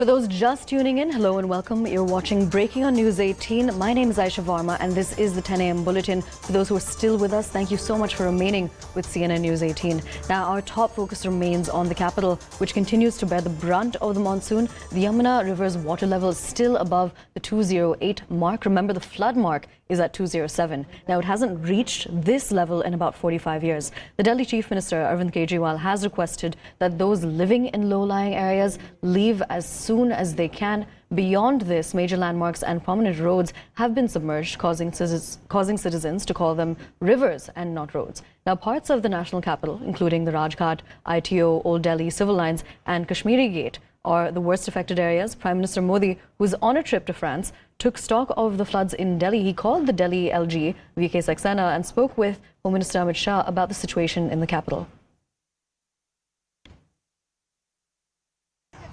For those just tuning in, hello and welcome. You're watching Breaking on News 18. My name is Aisha Varma and this is the 10 a.m. bulletin. For those who are still with us, thank you so much for remaining with CNN News 18. Now, our top focus remains on the capital, which continues to bear the brunt of the monsoon. The Yamuna River's water level is still above the 208 mark. Remember, the flood mark is at 207. Now, it hasn't reached this level in about 45 years. The Delhi Chief Minister, Arvind Kejriwal, has requested that those living in low-lying areas leave as soon as they can. Beyond this, major landmarks and prominent roads have been submerged, causing citizens to call them rivers and not roads. Now, parts of the national capital, including the Rajghat, ITO, Old Delhi, Civil Lines and Kashmiri Gate, are the worst affected areas. Prime Minister Modi, who is on a trip to France, took stock of the floods in Delhi. He called the Delhi LG, VK Saxena, and spoke with Home Minister Amit Shah about the situation in the capital.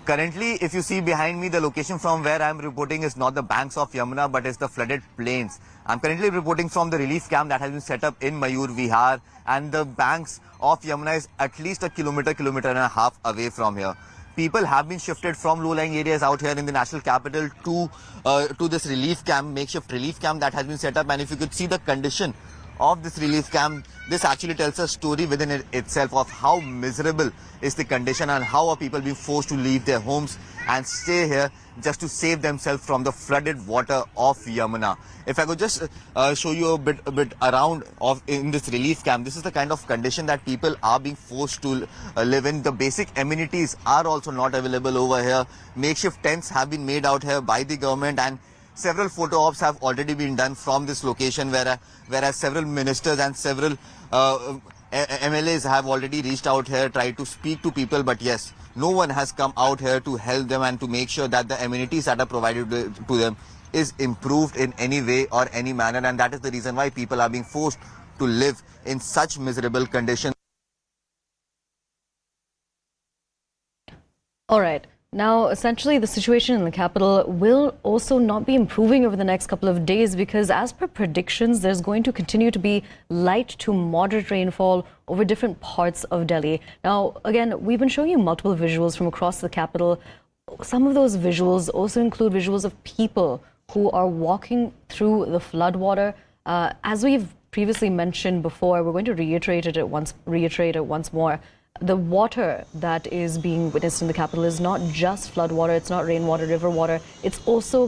Currently, if you see behind me, the location from where I am reporting is not the banks of Yamuna, but it's the flooded plains. I'm currently reporting from the relief camp that has been set up in Mayur Vihar, and the banks of Yamuna is at least a kilometer and a half away from here. People have been shifted from low-lying areas out here in the national capital to this relief camp, makeshift relief camp that has been set up. And if you could see the condition of this relief camp, this actually tells a story within itself of how miserable is the condition and how are people being forced to leave their homes and stay here just to save themselves from the flooded water of Yamuna. If I could just show you a bit around in this relief camp, this is the kind of condition that people are being forced to live in. The basic amenities are also not available over here. Makeshift tents have been made out here by the government, and several photo ops have already been done from this location, whereas several ministers and several MLAs have already reached out here, tried to speak to people, but yes, no one has come out here to help them and to make sure that the amenities that are provided to them is improved in any way or any manner, and that is the reason why people are being forced to live in such miserable conditions. All right. Now, essentially, the situation in the capital will also not be improving over the next couple of days because, as per predictions, there's going to continue to be light to moderate rainfall over different parts of Delhi. Now, again, we've been showing you multiple visuals from across the capital. Some of those visuals also include visuals of people who are walking through the floodwater. As we've previously mentioned before, we're going to reiterate it once more. The water that is being witnessed in the capital is not just flood water, it's not rainwater, river water. It also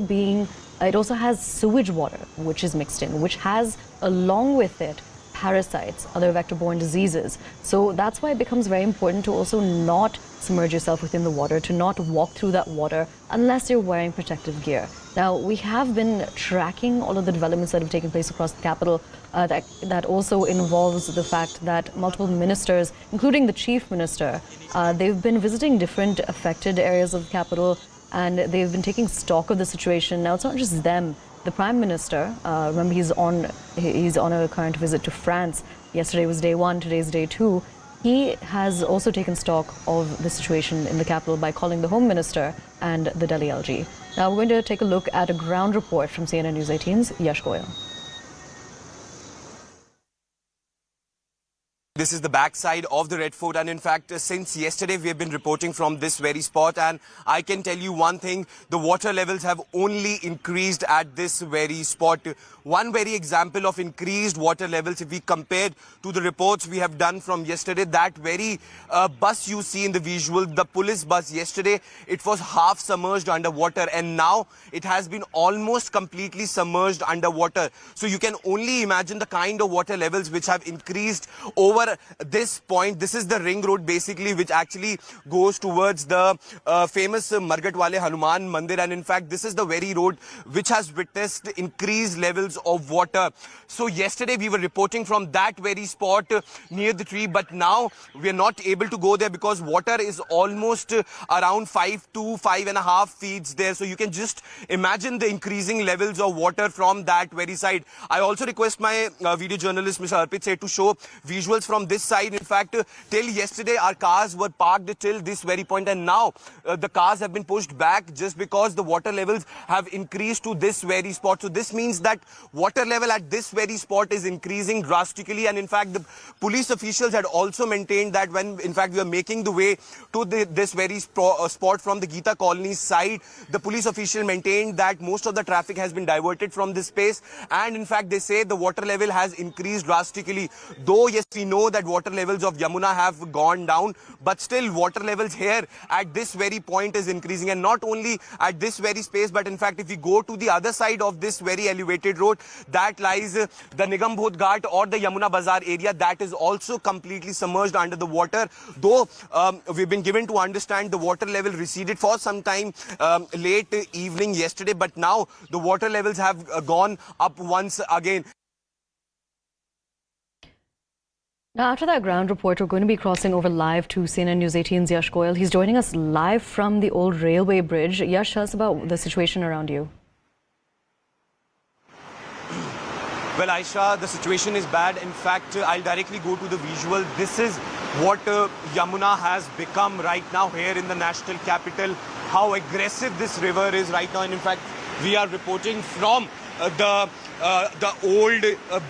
has sewage water, which is mixed in, which has, along with it, parasites, other vector-borne diseases. So that's why it becomes very important to also not submerge yourself within the water, to not walk through that water unless you're wearing protective gear. Now, we have been tracking all of the developments that have taken place across the capital. That also involves the fact that multiple ministers, including the chief minister, they've been visiting different affected areas of the capital, and they've been taking stock of the situation. Now, it's not just them. The Prime Minister, remember, he's on a current visit to France. Yesterday was day 1, today's day 2. He has also taken stock of the situation in the capital by calling the Home Minister and the Delhi LG. Now we're going to take a look at a ground report from CNN News 18's Yash Goyal. This is the backside of the Red Fort, and in fact, since yesterday we have been reporting from this very spot, and I can tell you one thing, the water levels have only increased at this very spot. One very example of increased water levels, if we compared to the reports we have done from yesterday, that very bus you see in the visual, the police bus yesterday, it was half submerged underwater, and now it has been almost completely submerged underwater. So you can only imagine the kind of water levels which have increased over this point. This is the ring road basically, which actually goes towards the famous Margatwale Hanuman Mandir, and in fact this is the very road which has witnessed increased levels of water. So yesterday we were reporting from that very spot near the tree, but now we are not able to go there because water is almost around 5 to 5.5 feet there. So you can just imagine the increasing levels of water from that very side. I also request my video journalist Mr. Arpit Seth to show visuals from from this side. In fact, till yesterday, our cars were parked till this very point, and now the cars have been pushed back just because the water levels have increased to this very spot. So this means that water level at this very spot is increasing drastically, and in fact, the police officials had also maintained that when, in fact, we are making the way to this very spot from the Geeta Colony side, the police official maintained that most of the traffic has been diverted from this space, and in fact, they say the water level has increased drastically. Though, yes, we know that water levels of Yamuna have gone down, but still water levels here at this very point is increasing, and not only at this very space, but in fact, if we go to the other side of this very elevated road, that lies the Nigambodh Ghat or the Yamuna Bazaar area, that is also completely submerged under the water. Though we've been given to understand the water level receded for some time late evening yesterday, but now the water levels have gone up once again. Now, after that ground report, we're going to be crossing over live to CNN News 18's Yash Goyal. He's joining us live from the old railway bridge. Yash, tell us about the situation around you. Well, Aisha, the situation is bad. In fact, I'll directly go to the visual. This is what Yamuna has become right now here in the national capital. How aggressive this river is right now. And in fact, we are reporting from the old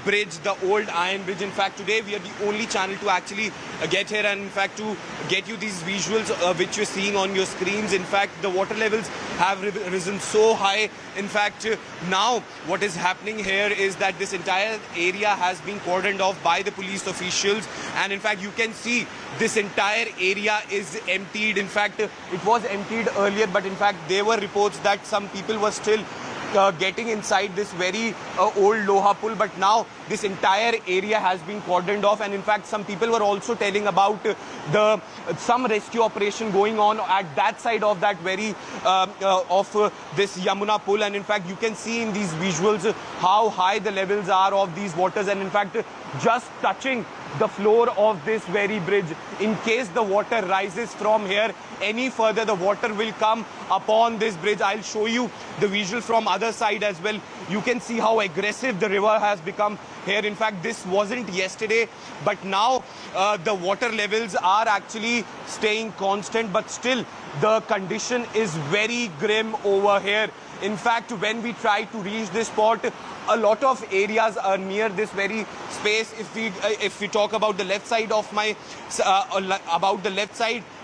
bridge, the old iron bridge. In fact, today we are the only channel to actually get here, and in fact to get you these visuals which you're seeing on your screens. In fact, the water levels have risen so high. In fact, now what is happening here is that this entire area has been cordoned off by the police officials, and in fact you can see this entire area is emptied. In fact, it was emptied earlier, but in fact there were reports that some people were still getting inside this very old Loha Pull, but now this entire area has been cordoned off, and in fact some people were also telling about some rescue operation going on at that side of that very this Yamuna Pull, and in fact you can see in these visuals how high the levels are of these waters, and in fact just touching the floor of this very bridge. In case the water rises from here any further, the water will come upon this bridge. I'll show you the visual from other side as well. You can see how aggressive the river has become here. In fact, this wasn't yesterday, but now the water levels are actually staying constant, but still the condition is very grim over here. In fact, when we try to reach this spot, a lot of areas are near this very space. If we talk about the left side of my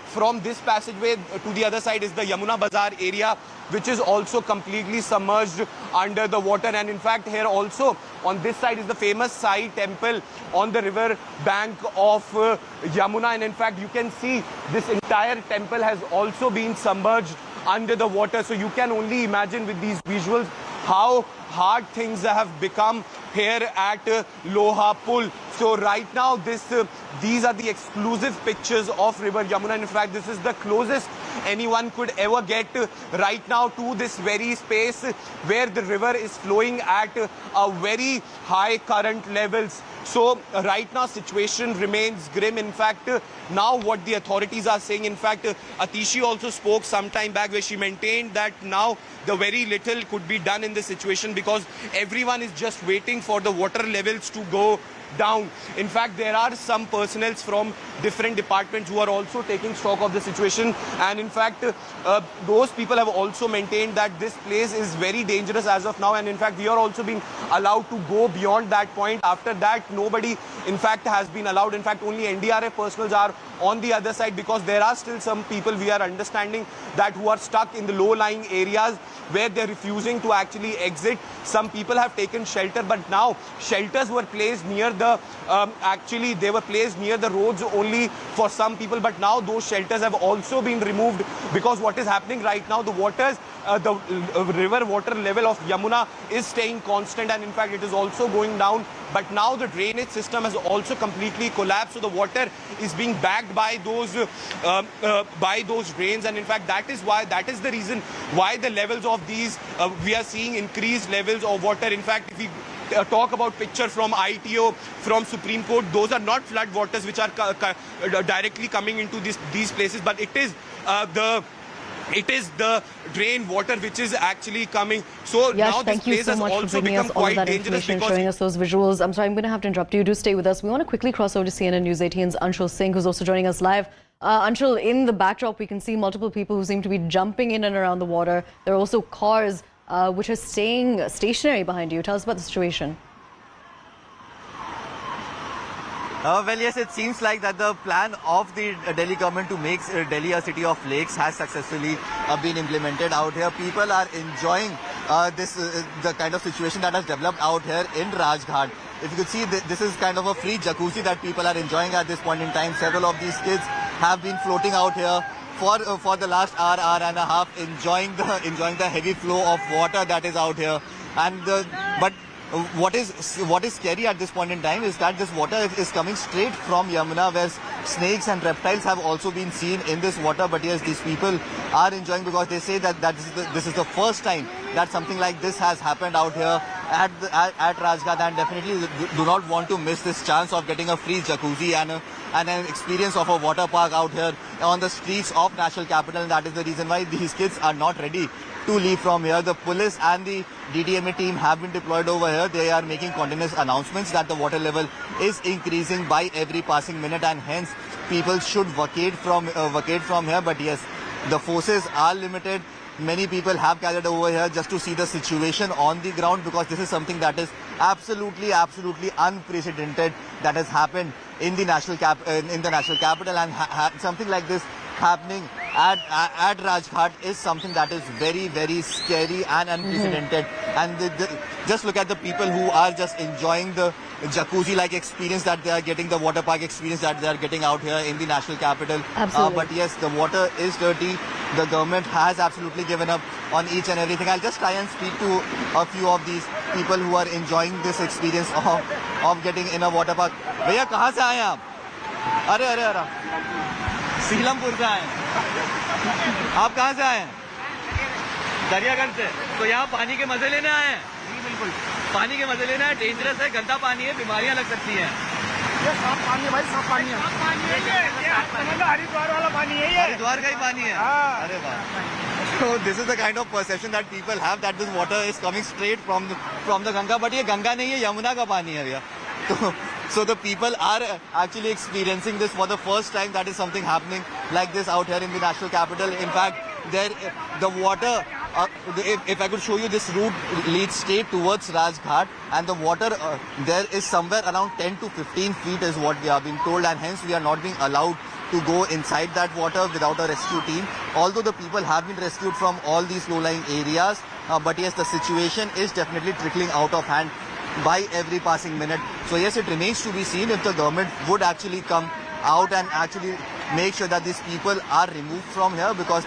from this passageway to the other side is the Yamuna Bazaar area, which is also completely submerged under the water. And in fact, here also on this side is the famous Sai temple on the river bank of Yamuna. And in fact, you can see this entire temple has also been submerged under the water. So you can only imagine with these visuals how hard things have become here at Loha Pull. So right now, these are the exclusive pictures of River Yamuna. And in fact, this is the closest anyone could ever get right now to this very space where the river is flowing at a very high current levels. So right now, situation remains grim. In fact, now what the authorities are saying, in fact, Atishi also spoke some time back where she maintained that now the very little could be done in this situation because everyone is just waiting for the water levels to go down. In fact, there are some personnel from different departments who are also taking stock of the situation, and in fact those people have also maintained that this place is very dangerous as of now, and in fact we are also being allowed to go beyond that point. After that, nobody in fact has been allowed. In fact, only NDRF personnel are on the other side because there are still some people, we are understanding, that who are stuck in the low-lying areas where they're refusing to actually exit. Some people have taken shelter, but now shelters were placed near the actually they were placed near the roads only for some people, but now those shelters have also been removed because what is happening right now, the waters the river water level of Yamuna is staying constant, and in fact it is also going down, but now the drainage system has also completely collapsed, so the water is being backed by those drains, and in fact that is the reason why the levels of these we are seeing increased levels of water. In fact, if we talk about picture from ITO, from Supreme Court, those are not flood waters which are directly coming into these places, but it is the it is the drain water which is actually coming. So Yash, now this thank you place so has much for also bringing become us all of quite that dangerous information, because showing us those visuals. I'm sorry, I'm going to have to interrupt you. Do stay with us. We want to quickly cross over to CNN News 18's Anshul Singh, who's also joining us live. Anshul, in the backdrop, we can see multiple people who seem to be jumping in and around the water. There are also cars which are staying stationary behind you. Tell us about the situation. Well, yes, it seems like that the plan of the Delhi government to make Delhi a city of lakes has successfully been implemented out here. People are enjoying the kind of situation that has developed out here in Rajghat. If you could see, this is kind of a free jacuzzi that people are enjoying at this point in time. Several of these kids have been floating out here for the last hour and a half, enjoying the heavy flow of water that is out here. And but what is scary at this point in time is that this water is coming straight from Yamuna, where snakes and reptiles have also been seen in this water. But yes, these people are enjoying because they say that this is the first time that something like this has happened out here at Rajghat, and definitely do not want to miss this chance of getting a free jacuzzi and an experience of a water park out here on the streets of national capital. And that is the reason why these kids are not ready to leave from here. The police and the DDMA team have been deployed over here. They are making continuous announcements that the water level is increasing by every passing minute, and hence people should vacate from here. But yes, the forces are limited. Many people have gathered over here just to see the situation on the ground, because this is something that is absolutely unprecedented that has happened in the national capital, and something like this happening at Rajghat is something that is very scary and unprecedented. And just look at the people who are just enjoying the jacuzzi-like experience that they are getting, the water park experience that they are getting out here in the national capital. Absolutely. But yes, the water is dirty. The government has absolutely given up on each and everything. I'll just try and speak to a few of these people who are enjoying this experience of getting in a water park. भैया कहाँ से आए आप? अरे सीलमपुर से आए हैं। आप कहाँ से आए हैं? दरियागंज से। तो यहाँ पानी के मजे लेने आए हैं? जी बिल्कुल। पानी के मजे लेने आए, डेंजरस है, गंदा पानी है, बीमारियां लग सकती हैं। ये साफ पानी है भाई, साफ पानी है। हरिद्वार वाला पानी है ये। हरिद्वार का ही पानी है। अरे वाह। So this is the kind of perception that people have, that this water is coming straight from the Ganga, but ये गंगा नहीं है, यमुना का पानी है भैया। So the people are actually experiencing this for the first time. That is something happening like this out here in the national capital. In fact, the water, if I could show you, this route leads straight towards Rajghat, and the water there is somewhere around 10 to 15 feet is what we are being told, and hence we are not being allowed to go inside that water without a rescue team. Although the people have been rescued from all these low-lying areas, but yes, the situation is definitely trickling out of hand by every passing minute. So yes, it remains to be seen if the government would actually come out and actually make sure that these people are removed from here, because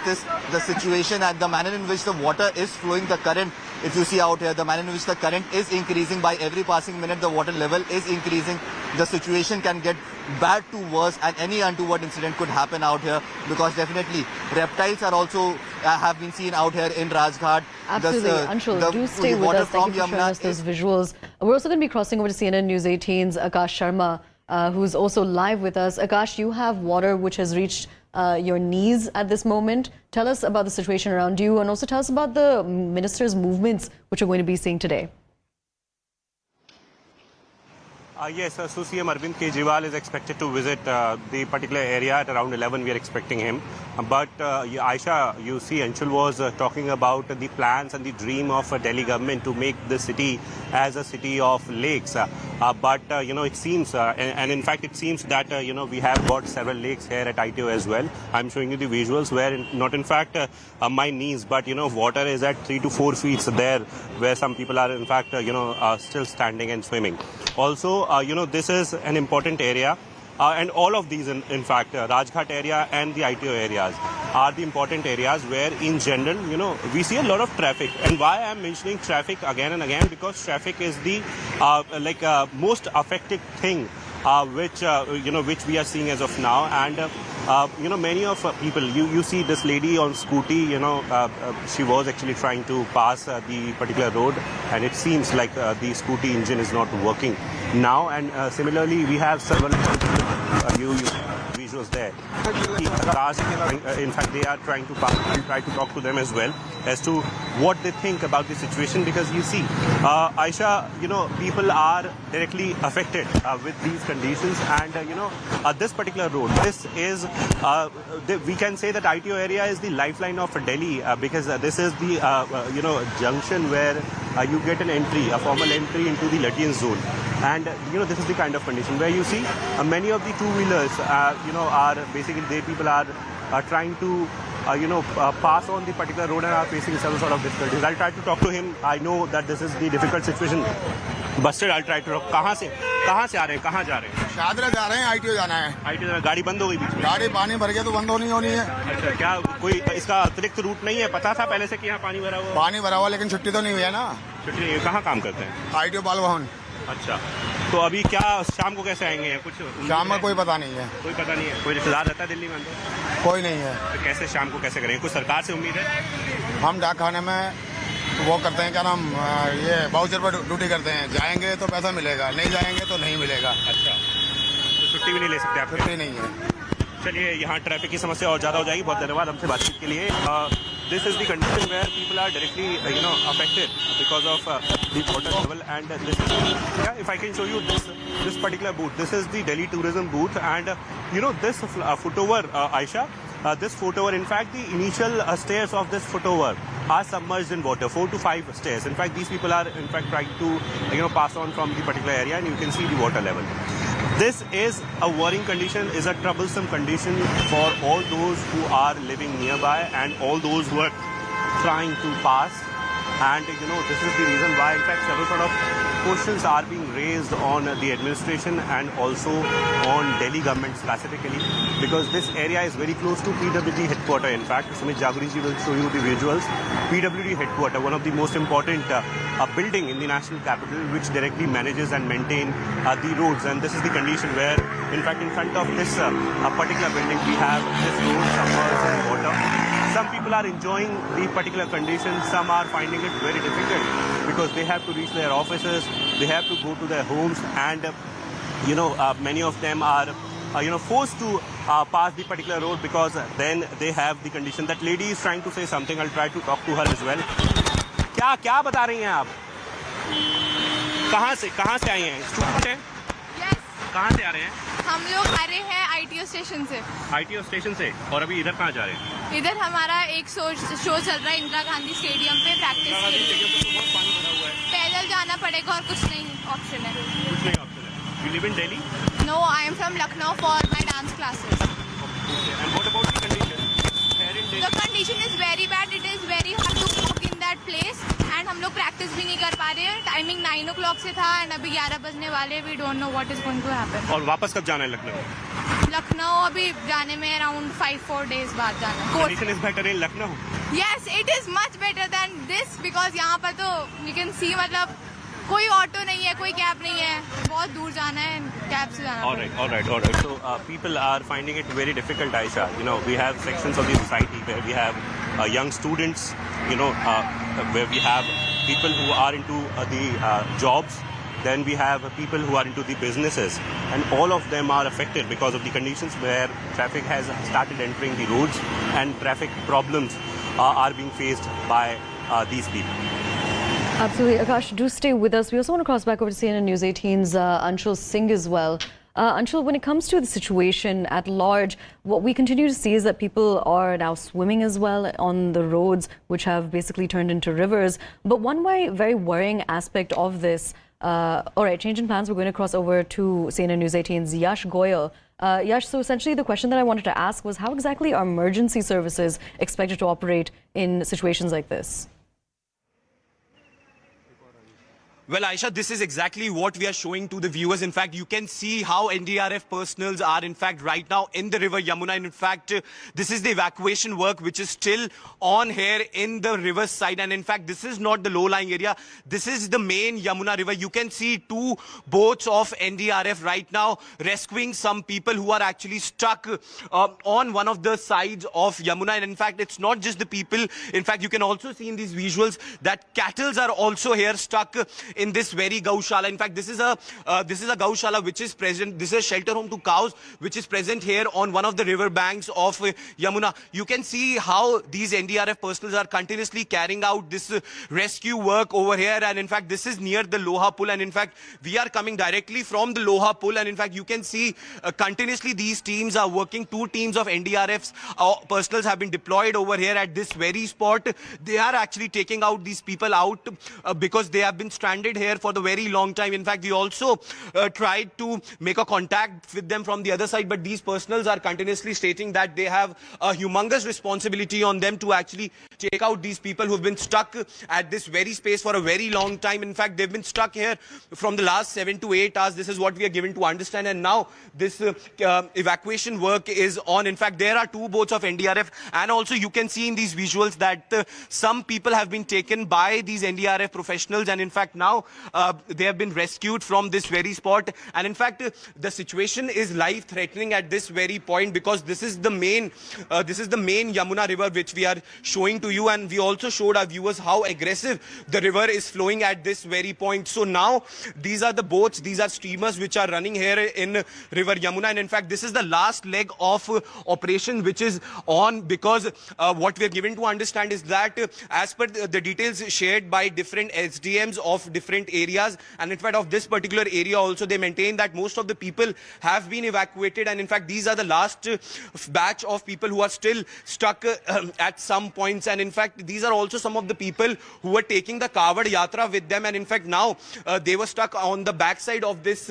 the situation and the manner in which the water is flowing, the current, if you see out here, the manner in which the current is increasing by every passing minute, the water level is increasing. The situation can get bad to worse, and any untoward incident could happen out here, because definitely reptiles are also have been seen out here in Rajghat. Absolutely. Anshul, do stay with us. Thank you for showing us those visuals. We're also going to be crossing over to CNN News 18's Akash Sharma, who's also live with us. Akash, you have water which has reached your knees at this moment. Tell us about the situation around you, and also tell us about the minister's movements which we're going to be seeing today. Yes, so CM Arvind Kejriwal is expected to visit the particular area at around 11. We are expecting him. But Aisha, you see, Anshul was talking about the plans and the dream of Delhi government to make the city as a city of lakes. But it seems, and in fact, it seems that, we have got several lakes here at ITO as well. I'm showing you the visuals where, not in fact my knees, but, water is at 3 to 4 feet there, where some people are, in fact, still standing and swimming. Also, this is an important area. And all of these, in fact, Rajghat area and the ITO areas are the important areas where, in general, we see a lot of traffic. And why I'm mentioning traffic again and again, because traffic is the most affected thing which we are seeing as of now. And many of people, you see this lady on scooty, she was actually trying to pass the particular road, and it seems like the scooty engine is not working now. And similarly, we have several visuals there. In fact, they are trying to try to talk to them as well as to what they think about the situation, because you see, Aisha, people are directly affected with these conditions, and this particular road, this is we can say that ITO area is the lifeline of Delhi, because this is the junction where you get an entry, a formal entry into the Latian zone, and this is the kind of condition where you see many of the two-wheelers are basically, people are trying to pass on the particular road and are facing some sort of difficulties. I'll try to talk to him. I know that this is the difficult situation, but still I'll try to talk. कहाँ से आ रहे हैं, कहाँ जा रहे हैं? शादरा जा रहे हैं, आईटीओ जाना है। आईटीओ जाना, गाड़ी बंद हो गई बीच में? गाड़ी पानी भर गया तो बंद होनी है। अच्छा, क्या कोई इसका अतिरिक्त रूट नहीं है? पता था पहले से कि यहाँ पानी भरा हुआ? पानी भरा हुआ, लेकिन छुट्टी तो नहीं हुई है ना। छुट्टी नहीं है। कहाँ काम करते हैं? आईटीओ बालभवन। अच्छा, तो अभी क्या शाम को कैसे आएंगे? कुछ शाम में कोई पता नहीं है। कोई पता नहीं है। कोई रिश्तेदार रहता है दिल्ली में? कोई नहीं है। तो कैसे शाम को कैसे करेंगे? कुछ सरकार से उम्मीद है? हम डाक खाने में वो करते हैं, क्या नाम, ये वाउचर पर ड्यूटी करते हैं। जाएंगे तो पैसा मिलेगा, नहीं जाएंगे तो नहीं मिलेगा। अच्छा, तो छुट्टी भी नहीं ले सकते आप? छुट्टी नहीं है। चलिए, यहाँ ट्रैफिक की समस्या और ज़्यादा हो जाएगी। बहुत धन्यवाद हमसे बातचीत के लिए। This is the condition where people are directly, affected because of the water level. And this is, if I can show you this particular booth. This is the Delhi tourism booth, and this footover, Aisha, this footover. In fact, the initial stairs of this footover are submerged in water. 4 to 5 stairs. In fact, these people are trying to pass on from the particular area, and you can see the water level. This is a worrying condition, is a troublesome condition for all those who are living nearby and all those who are trying to pass. And this is the reason why, in fact, several sort of questions are being raised on the administration and also on Delhi government specifically, because this area is very close to PWD headquarters. In fact, Sumit Jaguri ji will show you the visuals. PWD headquarters, one of the most important building in the national capital, which directly manages and maintain the roads. And this is the condition where, in fact, in front of this particular building, we have this road submerged in water. Some people are enjoying the particular condition. Some are finding it very difficult because they have to reach their offices, they have to go to their homes, and many of them are forced to pass the particular road because then they have the condition. That lady is trying to say something. I'll try to talk to her as well. क्या बता रही हैं आप? कहाँ से आई हैं? Student हैं? Yes. कहाँ से आ रहे हैं? हम लोग आ रहे हैं ITO स्टेशन से। ITO स्टेशन से। और अभी इधर कहाँ जा रहे हैं? इधर हमारा एक शो चल रहा है इंदिरा गांधी स्टेडियम पे प्रैक्टिस के लिए। बहुत पानी भरा हुआ है। पैदल जाना पड़ेगा और कुछ नहीं ऑप्शन है। कुछ नहीं ऑप्शन है। You live in Delhi? No, I am from Lucknow for my dance classes. And what about the condition? The condition is very bad. It is very hard to walk in that place. And हम लोग practice भी नहीं कर पा रहे हैं। Timing 9 o'clock से था and अभी 11 बजने वाले। We don't know what is going to happen. और वापस कब जाना है लखनऊ अभी जाने में around 5-4 days बाद जाना है। Condition is better in Lucknow? Yes, it is much better than this because यहाँ पर तो you can see मतलब कोई ऑटो नहीं है, कोई कैब नहीं है, बहुत दूर जाना है, कैब से जाना है। All right. So people are finding it very difficult, Aisha. We have sections of the society where we have young students, where we have people who are into the jobs. Then we have people who are into the businesses, and all of them are affected because of the conditions where traffic has started entering the roads and traffic problems are being faced by these people. Absolutely. Akash, do stay with us. We also want to cross back over to CNN News 18's Anshul Singh as well. Anshul, when it comes to the situation at large, what we continue to see is that people are now swimming as well on the roads, which have basically turned into rivers. But one very worrying aspect of this, all right, change in plans, we're going to cross over to CNN News 18's Yash Goyal. Yash, so essentially the question that I wanted to ask was how exactly are emergency services expected to operate in situations like this? Well, Aisha, this is exactly what we are showing to the viewers. In fact, you can see how NDRF personals are, in fact, right now in the river Yamuna. And in fact, this is the evacuation work which is still on here in the river side. And in fact, this is not the low-lying area. This is the main Yamuna river. You can see 2 boats of NDRF right now rescuing some people who are actually stuck on one of the sides of Yamuna. And in fact, it's not just the people. In fact, you can also see in these visuals that cattle are also here stuck in this very gaushala. In fact, this is a gaushala which is present. This is a shelter home to cows which is present here on one of the river banks of Yamuna. You can see how these NDRF personnel are continuously carrying out this rescue work over here, and in fact this is near the Loha Pull, and in fact we are coming directly from the Loha Pull, and in fact you can see continuously these teams are working. 2 teams of NDRF's personnel have been deployed over here at this very spot. They are actually taking out these people out because they have been stranded here for the very long time. In fact, we also tried to make a contact with them from the other side, but these personnel are continuously stating that they have a humongous responsibility on them to actually take out these people who have been stuck at this very space for a very long time. In fact, they've been stuck here from the last 7 to 8 hours. This is what we are given to understand, and now this evacuation work is on. In fact, there are 2 boats of NDRF, and also you can see in these visuals that some people have been taken by these NDRF professionals, and in fact now they have been rescued from this very spot. And in fact the situation is life threatening at this very point, because this is the main Yamuna river which we are showing to you, and we also showed our viewers how aggressive the river is flowing at this very point. So now these are the boats, these are steamers which are running here in river Yamuna, and in fact this is the last leg of operation which is on, because what we are given to understand is that as per the details shared by different SDMs of different areas, and in fact of this particular area also, they maintain that most of the people have been evacuated, and in fact these are the last batch of people who are still stuck at some points, and in fact these are also some of the people who were taking the Kavod Yatra with them, and in fact now they were stuck on the backside of this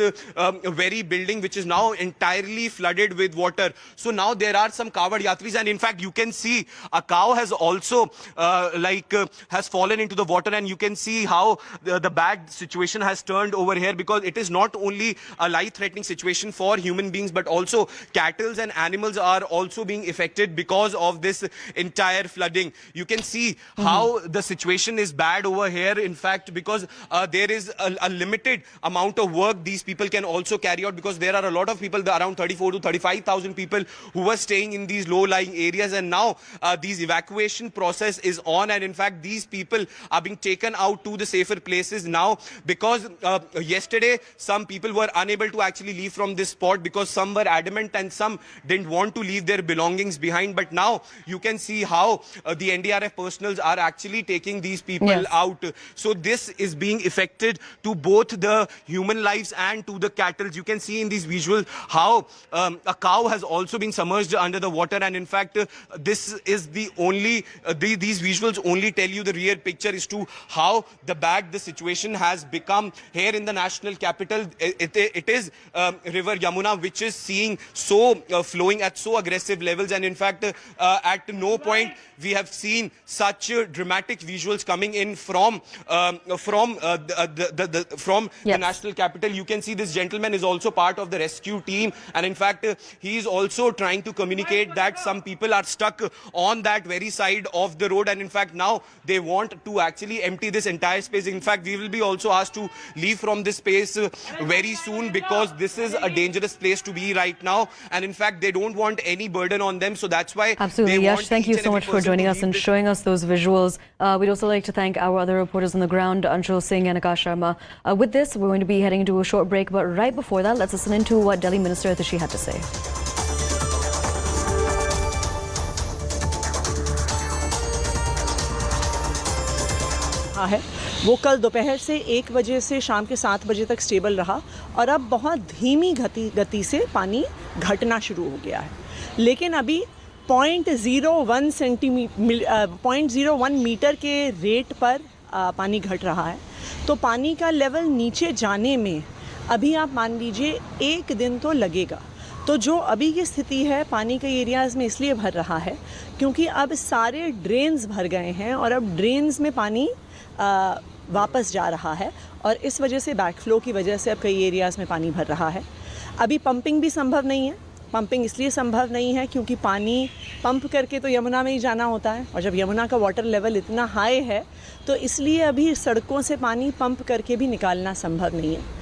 very building which is now entirely flooded with water. So now there are some Kavod Yatris, and in fact you can see a cow has also has fallen into the water, and you can see how the bad situation has turned over here, because it is not only a life-threatening situation for human beings, but also cattle and animals are also being affected because of this entire flooding. You can see how the situation is bad over here, in fact, because there is a limited amount of work these people can also carry out, because there are a lot of people, around 34 to 35,000 people who were staying in these low-lying areas, and now these evacuation process is on, and in fact these people are being taken out to the safer places now, because yesterday some people were unable to actually leave from this spot because some were adamant and some didn't want to leave their belongings behind. But now you can see how the NDRF personnel are actually taking these people out. So this is being affected to both the human lives and to the cattle. You can see in these visuals how a cow has also been submerged under the water, and in fact this is the only these visuals only tell you the real picture as to how bad the situation has become here in the national capital. It is river Yamuna which is seeing flowing at so aggressive levels, and in fact at no point we have seen such dramatic visuals coming in from the national capital. You can see this gentleman is also part of the rescue team, and in fact he is also trying to communicate that some people are stuck on that very side of the road, and in fact now they want to actually empty this entire space. In fact, we will be also asked to leave from this space very soon, because this is a dangerous place to be right now, and in fact they don't want any burden on them, so that's why. Absolutely, Yash, thank you so much for joining us and showing us those visuals. We'd also like to thank our other reporters on the ground, Anshul Singh and Akash Sharma. With this, we're going to be heading into a short break, but right before that, let's listen into what Delhi Minister Atishi had to say. है वो कल दोपहर से 1 बजे से शाम के 7 बजे तक स्टेबल रहा, और अब बहुत धीमी गति से पानी घटना शुरू हो गया है, लेकिन अभी 0.01 मीटर के रेट पर पानी घट रहा है। तो पानी का लेवल नीचे जाने में अभी आप मान लीजिए 1 दिन तो लगेगा। तो जो अभी की स्थिति है पानी के एरियाज़ में इसलिए भर रहा है क्योंकि अब सारे ड्रेन्स भर गए हैं, और अब ड्रेन्स में पानी वापस जा रहा है, और इस वजह से बैकफ्लो की वजह से अब कई एरियाज़ में पानी भर रहा है। अभी पंपिंग भी संभव नहीं है। पंपिंग इसलिए संभव नहीं है क्योंकि पानी पंप करके तो यमुना में ही जाना होता है, और जब यमुना का वाटर लेवल इतना हाई है तो इसलिए अभी सड़कों से पानी पंप करके भी निकालना संभव नहीं है।